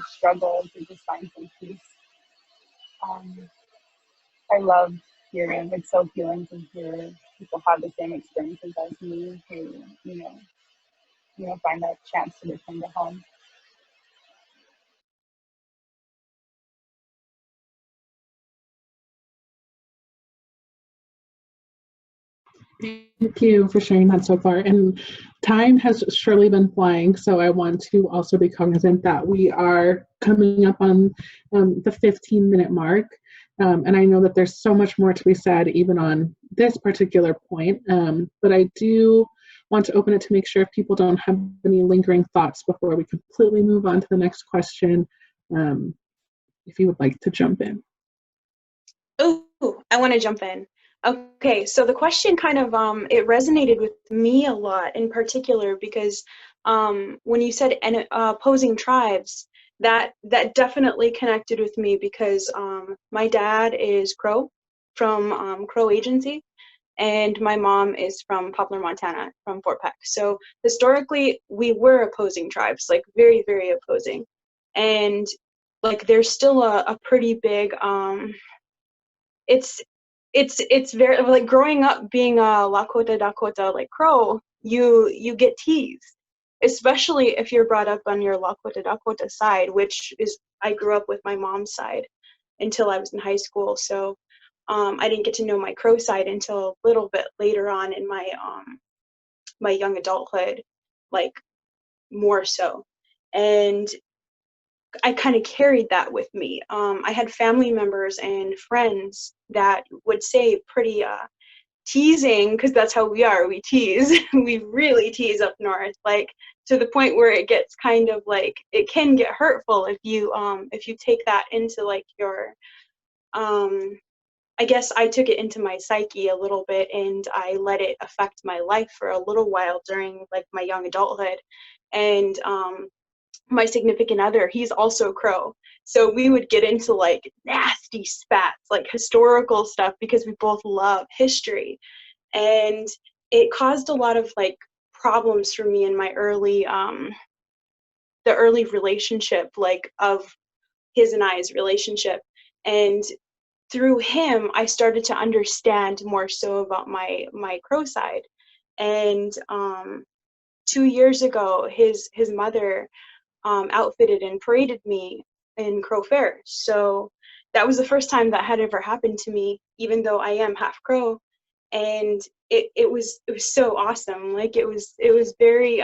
struggle to just find some peace. I love hearing, it's so healing to hear people have the same experiences as me, who, you know, find that chance to return to home. Thank you for sharing that so far. And time has surely been flying, so I want to also be cognizant that we are coming up on the 15-minute mark. And I know that there's so much more to be said even on this particular point, but I do want to open it to make sure if people don't have any lingering thoughts before we completely move on to the next question, if you would like to jump in. Ooh, I want to jump in. Okay, so the question kind of it resonated with me a lot in particular, because when you said opposing tribes, that definitely connected with me, because my dad is Crow from Crow Agency, and my mom is from Poplar, Montana, from Fort Peck. So historically, we were opposing tribes, like very, very opposing, and like there's still a pretty big it's very like growing up being a Lakota Dakota like Crow, you get teased, especially if you're brought up on your Lakota Dakota side, which is, I grew up with my mom's side until I was in high school. So I didn't get to know my Crow side until a little bit later on in my my young adulthood, like more so. And I kind of carried that with me. I had family members and friends that would say pretty teasing, because that's how we are, we tease. We really tease up north, like to the point where it gets kind of like, it can get hurtful if you take that into like your I guess I took it into my psyche a little bit, and I let it affect my life for a little while during like my young adulthood. And my significant other, he's also Crow, so we would get into like nasty spats, like historical stuff, because we both love history. And it caused a lot of like problems for me in my early the early relationship, like of his and I's relationship. And through him, I started to understand more so about my Crow side. And 2 years ago, his mother outfitted and paraded me in Crow Fair. So that was the first time that had ever happened to me, even though I am half Crow. And it was so awesome. Like it was very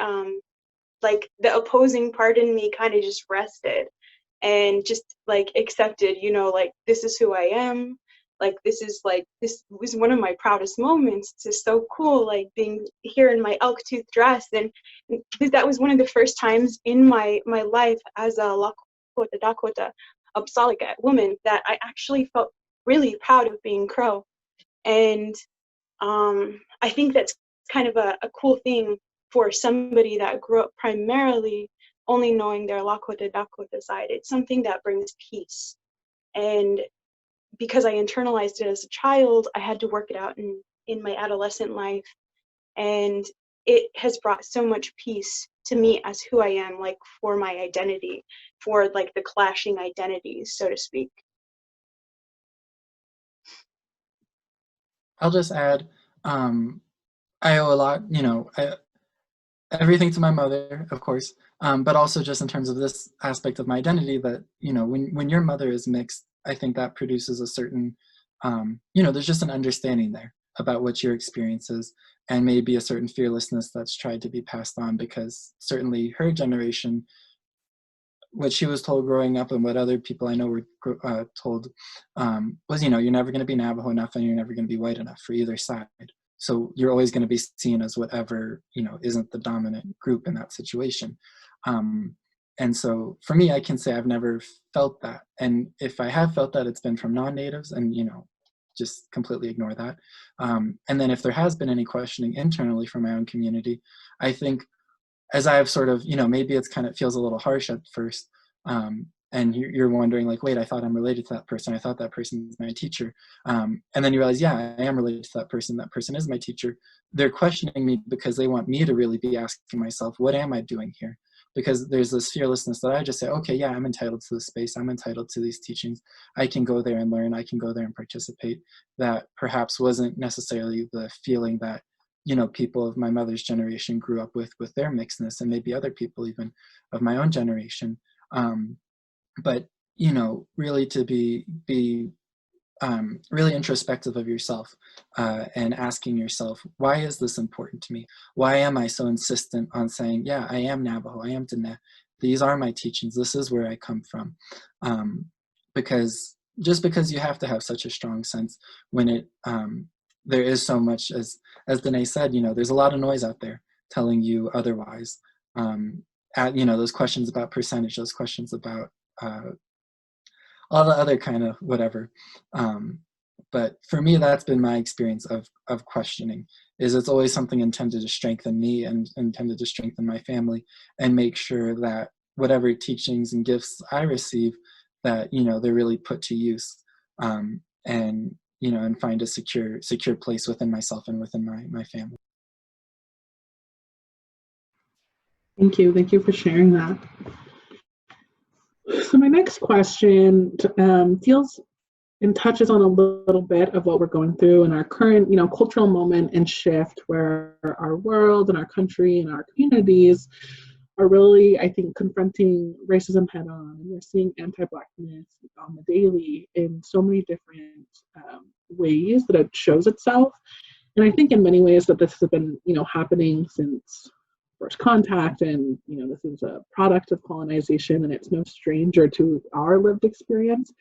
like the opposing part in me kind of just rested and just like accepted, you know, like this is who I am. Like this was one of my proudest moments. It's just so cool, like being here in my elk tooth dress. And that was one of the first times in my life as a Lakota Dakota Apsaliga woman that I actually felt really proud of being Crow. And I think that's kind of a cool thing for somebody that grew up primarily only knowing their Lakota Dakota side. It's something that brings peace. And because I internalized it as a child, I had to work it out in my adolescent life. And it has brought so much peace to me as who I am, like for my identity, for like the clashing identities, so to speak. I'll just add, I owe a lot, you know, everything to my mother, of course, but also just in terms of this aspect of my identity that, you know, when your mother is mixed, I think that produces a certain, you know, there's just an understanding there about what your experience is, and maybe a certain fearlessness that's tried to be passed on, because certainly her generation, what she was told growing up and what other people I know were told was, you know, you're never going to be Navajo enough and you're never going to be white enough for either side. So you're always going to be seen as whatever, you know, isn't the dominant group in that situation. And so for me, I can say I've never felt that. And if I have felt that, it's been from non-natives, and, you know, just completely ignore that. And then if there has been any questioning internally from my own community, I think as I've sort of, you know, maybe it's kind of feels a little harsh at first. And you're wondering like, wait, I thought I'm related to that person. I thought that person is my teacher. And then you realize, yeah, I am related to that person. That person is my teacher. They're questioning me because they want me to really be asking myself, what am I doing here? Because there's this fearlessness that I just say, okay, yeah, I'm entitled to this space. I'm entitled to these teachings. I can go there and learn. I can go there and participate. That perhaps wasn't necessarily the feeling that, you know, people of my mother's generation grew up with their mixedness, and maybe other people even of my own generation. But, you know, really to be really introspective of yourself and asking yourself, why is this important to me? Why am I so insistent on saying, yeah, I am Navajo, I am Diné, these are my teachings, this is where I come from? Because just because you have to have such a strong sense when it, there is so much, as Diné said, you know, there's a lot of noise out there telling you otherwise. You know, those questions about percentage, those questions about all the other kind of whatever. But for me, that's been my experience of questioning, is it's always something intended to strengthen me and intended to strengthen my family, and make sure that whatever teachings and gifts I receive, that, you know, they're really put to use, and, you know, and find a secure place within myself and within my family. Thank you for sharing that. So my next question deals and touches on a little bit of what we're going through in our current, you know, cultural moment and shift, where our world and our country and our communities are really, I think, confronting racism head on. And we're seeing anti-Blackness on the daily in so many different ways that it shows itself. And I think in many ways that this has been, you know, happening since first contact, and this is a product of colonization, and it's no stranger to our lived experience.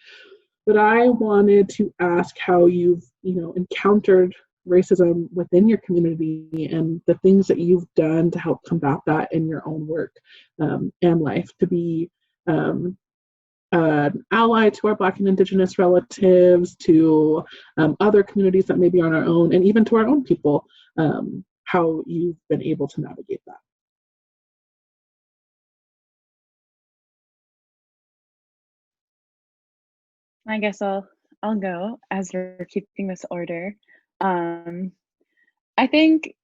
But I wanted to ask how you've encountered racism within your community and the things that you've done to help combat that in your own work and life, to be an ally to our Black and Indigenous relatives, to other communities that maybe aren't our own, and even to our own people, how you've been able to navigate that. I guess I'll go as we're keeping this order. I think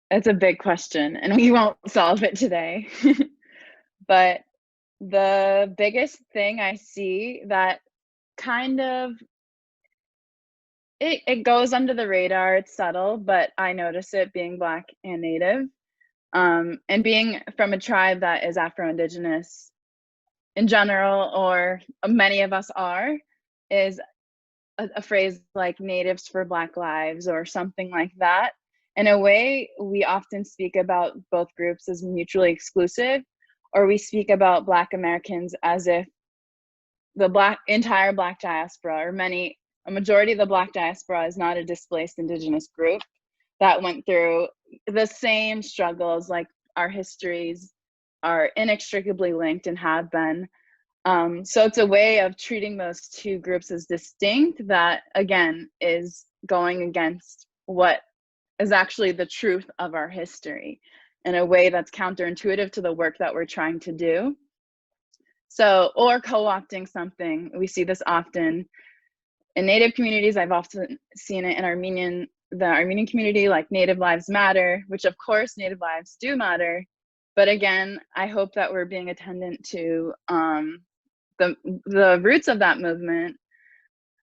it's a big question and we won't solve it today. But the biggest thing I see that kind of it goes under the radar, it's subtle, but I notice it being Black and Native, and being from a tribe that is Afro-Indigenous in general, or many of us are, is a phrase like natives for Black lives or something like that. In a way, we often speak about both groups as mutually exclusive, or we speak about Black Americans as if the entire Black diaspora, or a majority of the Black diaspora, is not a displaced Indigenous group that went through the same struggles. Like, our histories are inextricably linked and have been. So it's a way of treating those two groups as distinct that, again, is going against what is actually the truth of our history in a way that's counterintuitive to the work that we're trying to do. So, or co-opting something. We see this often in Native communities. I've often seen it in the Armenian community, like Native Lives Matter, which of course Native lives do matter. But again, I hope that we're being attendant to the roots of that movement.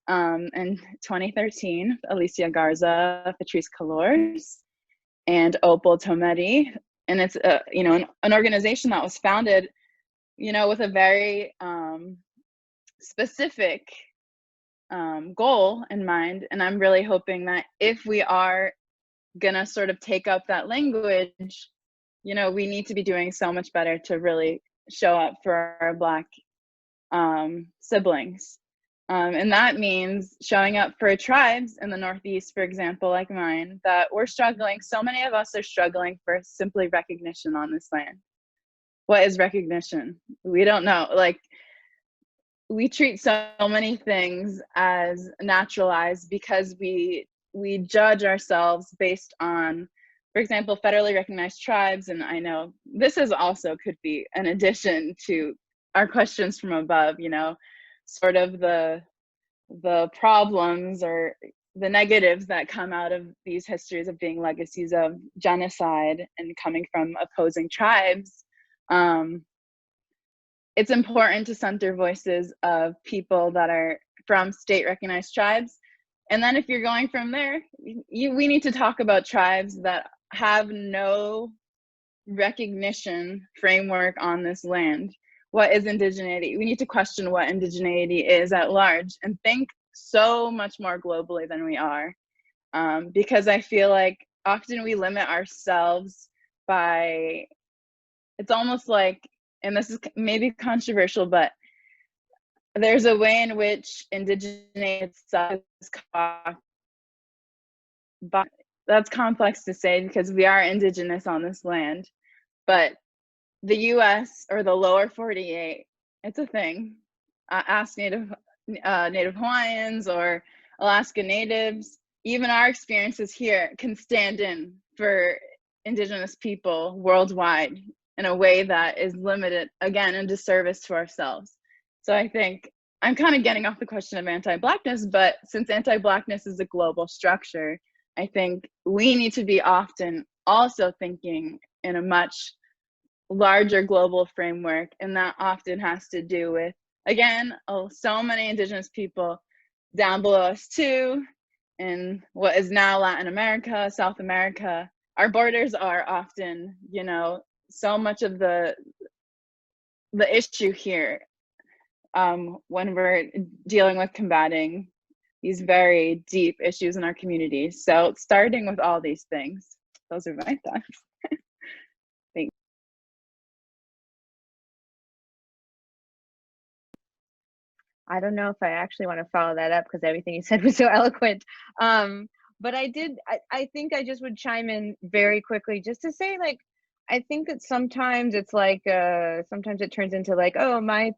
In 2013, Alicia Garza, Patrice Calors, and Opal Tometi, and it's an organization that was founded, with a very specific goal in mind. And I'm really hoping that if we are gonna sort of take up that language, we need to be doing so much better to really show up for our Black siblings. And that means showing up for tribes in the Northeast, for example, like mine, that we're struggling. So many of us are struggling for simply recognition on this land. What is recognition? We don't know. Like, we treat so many things as naturalized because we judge ourselves based on, for example, federally recognized tribes. And I know this is also could be an addition to our questions from above, sort of the problems or the negatives that come out of these histories of being legacies of genocide and coming from opposing tribes. It's important to center voices of people that are from state recognized tribes. And then if you're going from there, we need to talk about tribes that have no recognition framework on this land. What is indigeneity? We need to question what indigeneity is at large and think so much more globally than we are. Because I feel like often we limit ourselves by, it's almost like, and this is maybe controversial, but there's a way in which indigeneity itself is but that's complex to say because we are indigenous on this land. But the US or the lower 48, it's a thing. Ask Native Hawaiians or Alaska Natives. Even our experiences here can stand in for Indigenous people worldwide in a way that is limited, again, in disservice to ourselves. So I think I'm kind of getting off the question of anti-Blackness, but since anti-Blackness is a global structure, I think we need to be often also thinking in a much larger global framework, and that often has to do with, again, so many Indigenous people down below us too, in what is now Latin America, South America. Our borders are often, so much of the issue here when we're dealing with combating these very deep issues in our communities. So starting with all these things, those are my thoughts. Thanks. I don't know if I actually want to follow that up because everything you said was so eloquent. But I think I just would chime in very quickly just to say, like, I think that sometimes it's like, sometimes it turns into like, oh, my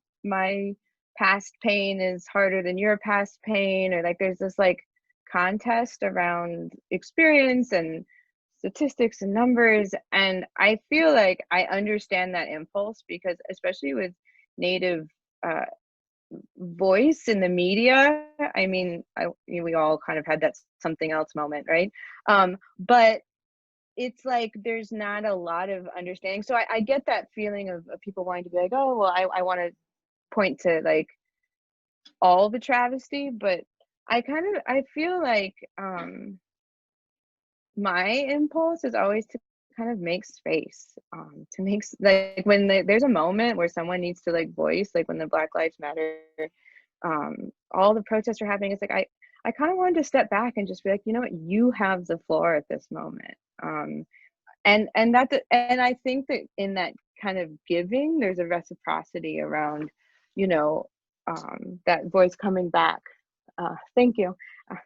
past pain is harder than your past pain, or like there's this like contest around experience and statistics and numbers. And I feel like I understand that impulse because especially with Native voice in the media, I mean, we all kind of had that something else moment, right? But it's like there's not a lot of understanding. So I get that feeling of people wanting to be like, oh, well, I want to point to like all the travesty, but I feel like my impulse is always to kind of make space, to make like when there's a moment where someone needs to like voice, like when the Black Lives Matter, all the protests are happening. It's like I kind of wanted to step back and just be like, you know what, you have the floor at this moment, and I think that in that kind of giving, there's a reciprocity around, you know, that voice coming back. Thank you.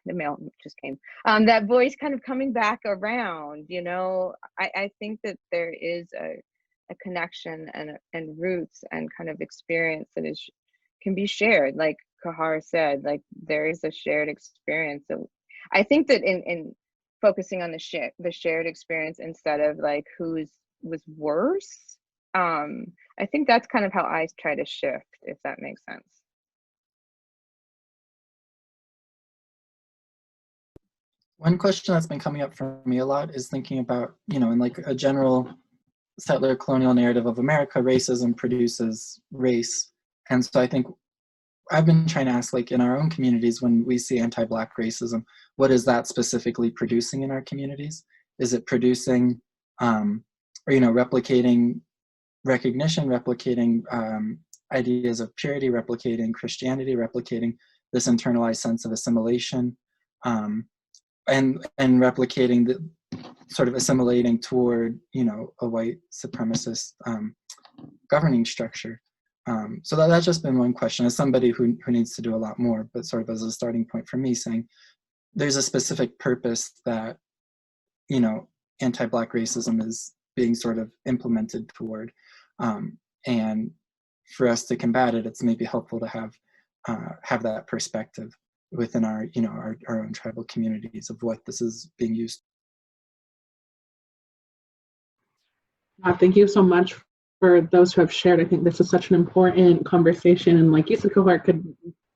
The mail just came. That voice kind of coming back around, you know, I think that there is a connection and roots and kind of experience that can be shared. Like Kahar said, like there is a shared experience. So I think that in focusing on the shared experience instead of like who's was worse, I think that's kind of how I try to shift, if that makes sense. One question that's been coming up for me a lot is thinking about, you know, in like a general settler colonial narrative of America, racism produces race. And so I think I've been trying to ask, like in our own communities, when we see anti-Black racism, what is that specifically producing in our communities? Is it producing, or, you know, replicating recognition, replicating ideas of purity, replicating Christianity, replicating this internalized sense of assimilation, and replicating the sort of assimilating toward, you know, a white supremacist governing structure. So that's just been one question as somebody who needs to do a lot more, but sort of as a starting point for me, saying there's a specific purpose that, you know, anti-Black racism is being sort of implemented toward. And for us to combat it, it's maybe helpful to have that perspective within our, you know, our own tribal communities of what this is being used. Thank you so much for those who have shared. I think this is such an important conversation, and like you said, Cohort could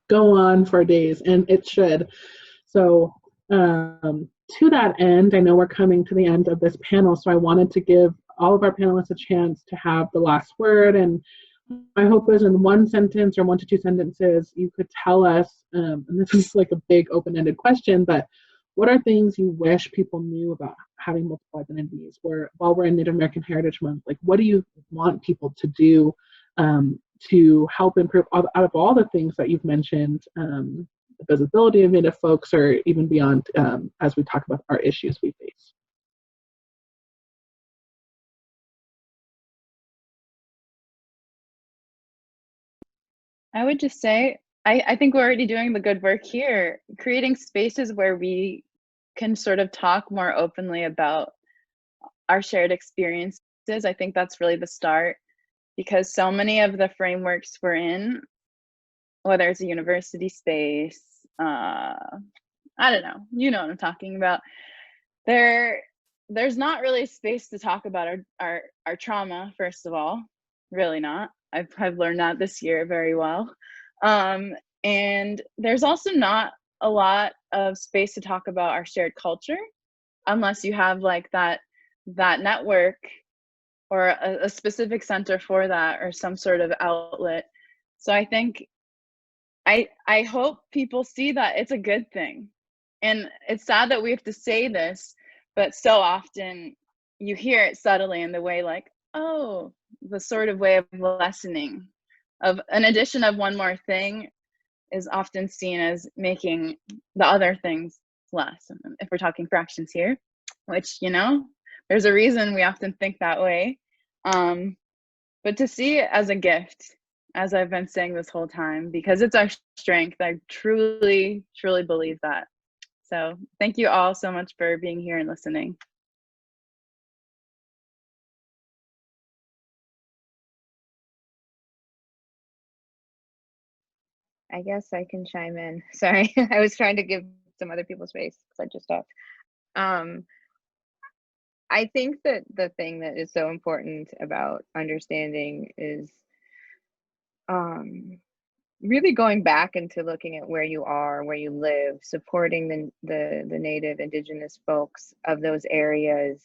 go on for days, and it should. So to that end, I know we're coming to the end of this panel, so I wanted to give all of our panelists a chance to have the last word, and my hope is in one sentence or 1 to 2 sentences, you could tell us, and this is like a big open-ended question, but what are things you wish people knew about having multiple identities? While we're in Native American Heritage Month, like what do you want people to do to help improve out of all the things that you've mentioned, the visibility of Native folks, or even beyond, as we talk about our issues we face? I would just say, I think we're already doing the good work here, creating spaces where we can sort of talk more openly about our shared experiences. I think that's really the start, because so many of the frameworks we're in, whether it's a university space, I don't know, you know what I'm talking about, there's not really space to talk about our trauma, first of all, really not. I've learned that this year very well. And there's also not a lot of space to talk about our shared culture, unless you have like that network or a specific center for that, or some sort of outlet. So I think I hope people see that it's a good thing. And it's sad that we have to say this, but so often you hear it subtly in the way like, oh, the sort of way of lessening of an addition of one more thing is often seen as making the other things less. If we're talking fractions here, which, you know, there's a reason we often think that way. But to see it as a gift, as I've been saying this whole time, because it's our strength. I truly, truly believe that. So thank you all so much for being here and listening. I guess I can chime in. Sorry, I was trying to give some other people space because I just talked. I think that the thing that is so important about understanding is really going back into looking at where you are, where you live, supporting the native indigenous folks of those areas,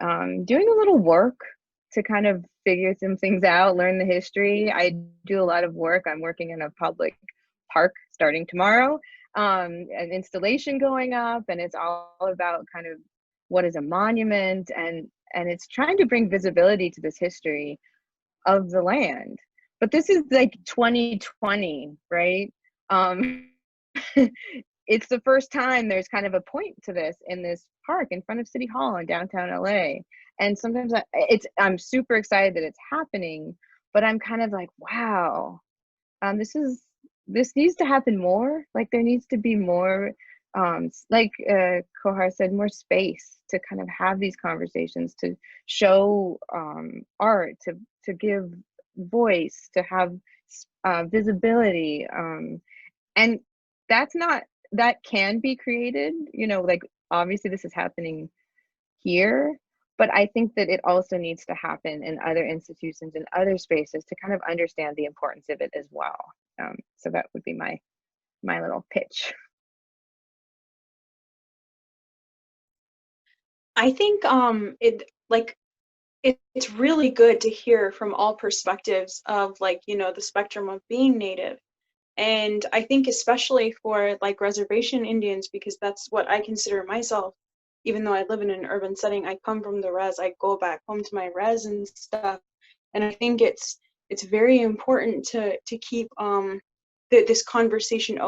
doing a little work to kind of figure some things out, learn the history. I do a lot of work. I'm working in a public park starting tomorrow, an installation going up, and it's all about kind of what is a monument, and it's trying to bring visibility to this history of the land. But this is like 2020, right? It's the first time there's kind of a point to this in this park in front of City Hall in downtown LA. And sometimes I'm super excited that it's happening, but I'm kind of like, wow, this needs to happen more. Like there needs to be more, like Kohar said, more space to kind of have these conversations, to show art, to give voice, to have visibility, and that can be created, you know, like obviously this is happening here, but I think that it also needs to happen in other institutions and other spaces to kind of understand the importance of it as well. So that would be my little pitch. I think it's really good to hear from all perspectives of, like, you know, the spectrum of being Native. And I think especially for like reservation Indians, because that's what I consider myself, even though I live in an urban setting, I come from the res, I go back home to my res and stuff. And I think it's very important to keep this conversation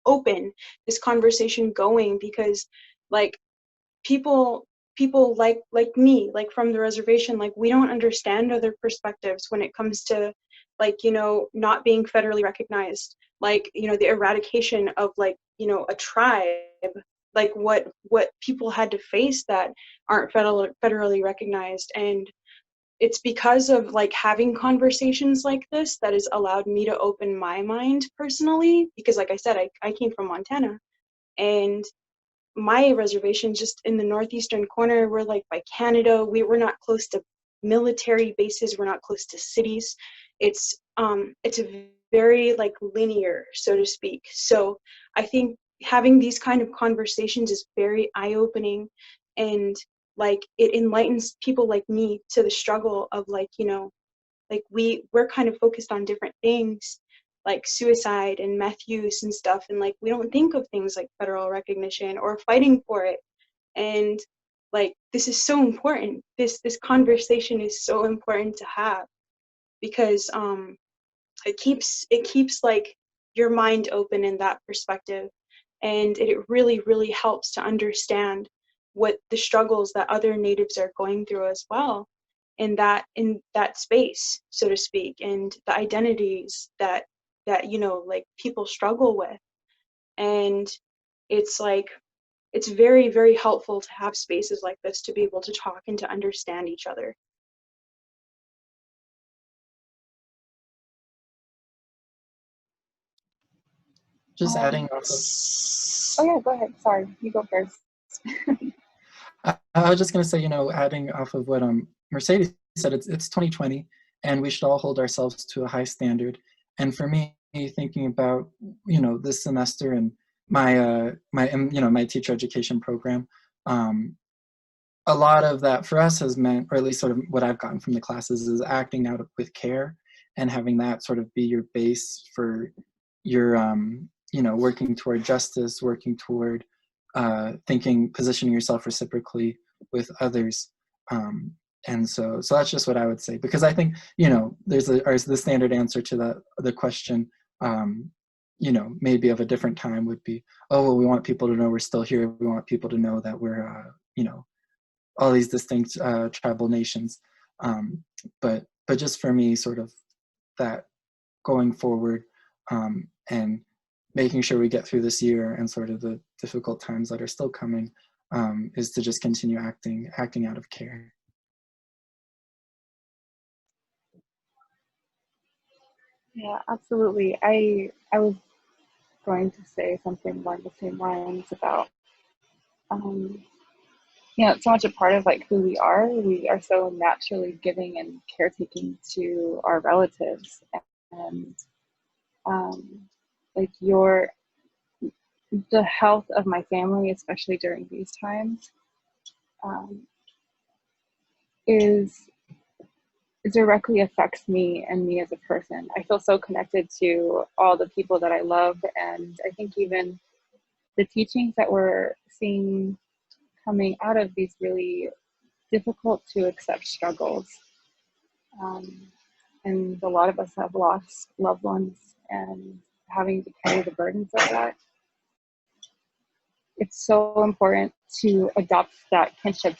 open, this conversation going, because like people like me, like from the reservation, like we don't understand other perspectives when it comes to, like, you know, not being federally recognized, like, you know, the eradication of, like, you know, a tribe, like what people had to face that aren't federally recognized. And it's because of like having conversations like this that has allowed me to open my mind personally, because like I said, I came from Montana, and my reservation just in the northeastern corner, we're like by Canada, we're not close to military bases, we're not close to cities. It's a very like linear, so to speak. So I think having these kind of conversations is very eye-opening, and like it enlightens people like me to the struggle of, like, you know, like we're kind of focused on different things like suicide and meth use and stuff, and like we don't think of things like federal recognition or fighting for it. And like this is so important, this conversation is so important to have, because it keeps like your mind open in that perspective, and it really helps to understand what the struggles that other natives are going through as well in that space, so to speak, and the identities that you know, like people struggle with. And it's like it's very helpful to have spaces like this to be able to talk and to understand each other. Just adding off of, Oh yeah, go ahead. Sorry, you go first. I was just going to say, you know, adding off of what Mercedes said, it's 2020, and we should all hold ourselves to a high standard. And for me, thinking about, you know, this semester and my my teacher education program, a lot of that for us has meant, or at least sort of what I've gotten from the classes, is acting out with care and having that sort of be your base for your you know, working toward justice, working toward positioning yourself reciprocally with others. And so that's just what I would say, because I think, you know, there's the standard answer to the question, you know, maybe of a different time would be, oh, well, we want people to know we're still here. We want people to know that we're, you know, all these distinct tribal nations. But just for me, sort of that going forward and making sure we get through this year and sort of the difficult times that are still coming is to just continue acting out of care. Yeah, absolutely. I was going to say something along the same lines about, it's so much a part of like who we are. We are so naturally giving and caretaking to our relatives, and like the health of my family, especially during these times, it directly affects me and me as a person. I feel so connected to all the people that I love, and I think even the teachings that we're seeing coming out of these really difficult to accept struggles. And a lot of us have lost loved ones, and having to carry the burdens of that. It's so important to adopt that kinship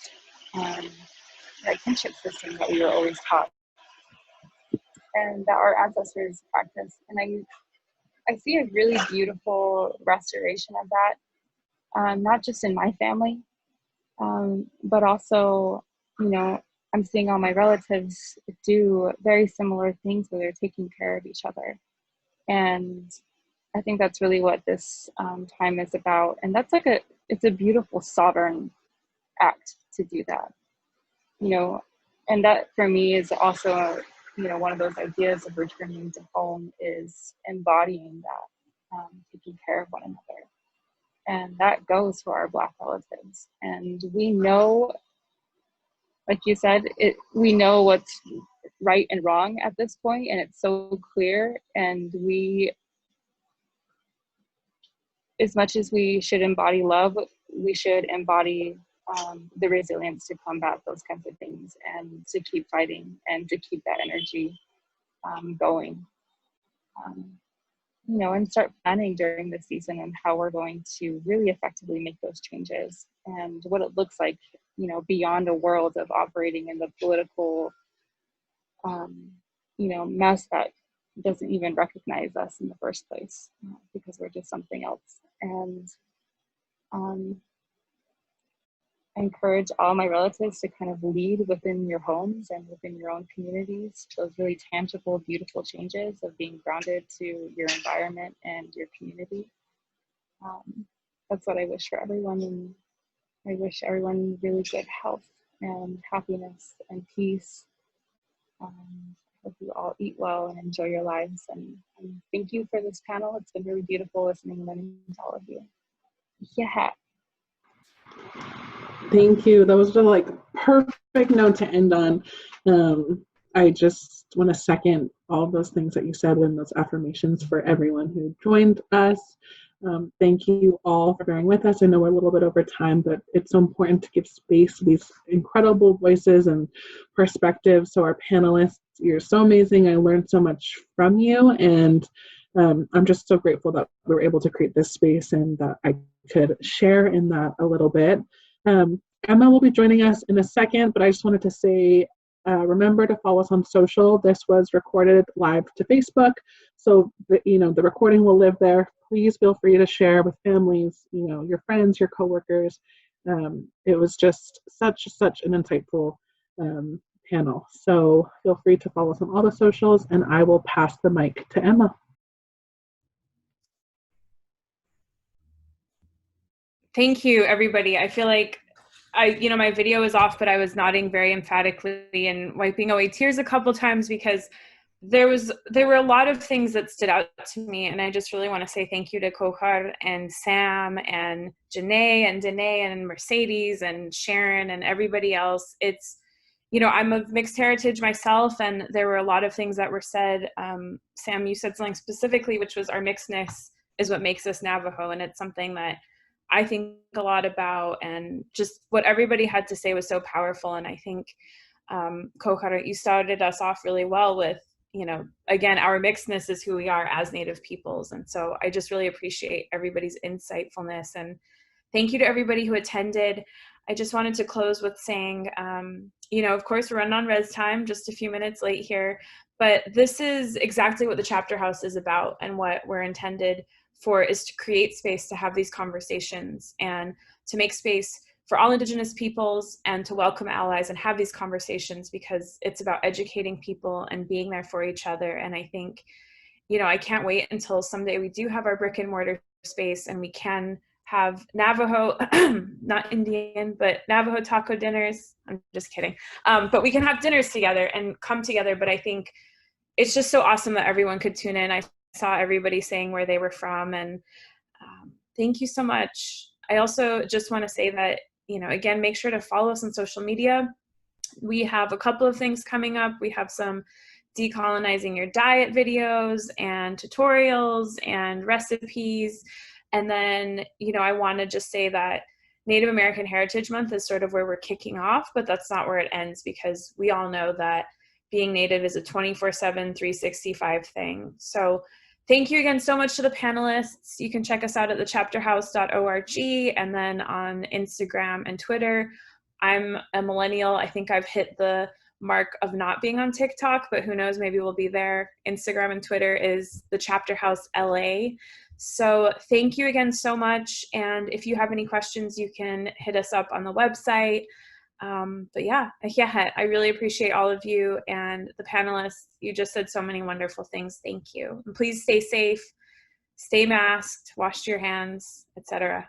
system that we were always taught, and that our ancestors practiced. And I see a really beautiful restoration of that, not just in my family, but also, I'm seeing all my relatives do very similar things where they're taking care of each other. And I think that's really what this time is about. And that's it's a beautiful sovereign act to do that, and that for me is also, one of those ideas of returning to home is embodying that, taking care of one another. And that goes for our Black relatives. And we know, like you said, we know what's right and wrong at this point, and it's so clear. And as much as we should embody love, we should embody the resilience to combat those kinds of things, and to keep fighting, and to keep that energy going. And start planning during the season and how we're going to really effectively make those changes, and what it looks like, beyond a world of operating in the political, mess that doesn't even recognize us in the first place, because we're just something else. And I encourage all my relatives to kind of lead within your homes and within your own communities, those really tangible, beautiful changes of being grounded to your environment and your community. That's what I wish for everyone, and I wish everyone really good health and happiness and peace. Hope you all eat well and enjoy your lives. And thank you for this panel. It's been really beautiful listening and learning to all of you. Yeah. Thank you. That was the perfect note to end on. I just want to second all of those things that you said and those affirmations for everyone who joined us. Thank you all for bearing with us. I know we're a little bit over time, but it's so important to give space to these incredible voices and perspectives. So our panelists, you're so amazing. I learned so much from you, and I'm just so grateful that we were able to create this space and that I could share in that a little bit. Emma will be joining us in a second, but I just wanted to say, remember to follow us on social. This was recorded live to Facebook, so the recording will live there. Please feel free to share with families, your friends, your coworkers. It was just such an insightful panel. So feel free to follow us on all the socials, and I will pass the mic to Emma. Thank you, everybody. I feel like my video was off, but I was nodding very emphatically and wiping away tears a couple times, because there were a lot of things that stood out to me. And I just really want to say thank you to Kohar and Sam and Diné and Mercedes and Sharen and everybody else. It's, I'm of mixed heritage myself, and there were a lot of things that were said. Sam, you said something specifically, which was our mixedness is what makes us Navajo. And it's something that I think a lot about, and just what everybody had to say was so powerful. And I think, Kohar, you started us off really well with, again, our mixedness is who we are as Native peoples. And so I just really appreciate everybody's insightfulness, and thank you to everybody who attended. I just wanted to close with saying, you know, of course, we're running on res time, just a few minutes late here, but this is exactly what the chapter house is about, and what we're intended for is to create space to have these conversations and to make space for all Indigenous peoples and to welcome allies and have these conversations, because it's about educating people and being there for each other. And I think, you know, I can't wait until someday we do have our brick and mortar space and we can have Navajo, not Indian, but Navajo taco dinners. I'm just kidding. But we can have dinners together and come together. But I think it's just so awesome that everyone could tune in. I saw everybody saying where they were from, and thank you so much. I also just want to say that, you know, again, make sure to follow us on social media. We have a couple of things coming up. We have some decolonizing your diet videos and tutorials and recipes. And then, you know, I want to just say that Native American Heritage Month is sort of where we're kicking off, but that's not where it ends, because we all know that being Native is a 24/7, 365 thing. So thank you again so much to the panelists. You can check us out at thechapterhouse.org and then on Instagram and Twitter. I'm a millennial. I think I've hit the mark of not being on TikTok, but who knows, maybe we'll be there. Instagram and Twitter is the Chapter House LA. So thank you again so much. And if you have any questions, you can hit us up on the website. But yeah, I really appreciate all of you and the panelists. You just said so many wonderful things. Thank you. And please stay safe, stay masked, wash your hands, etc.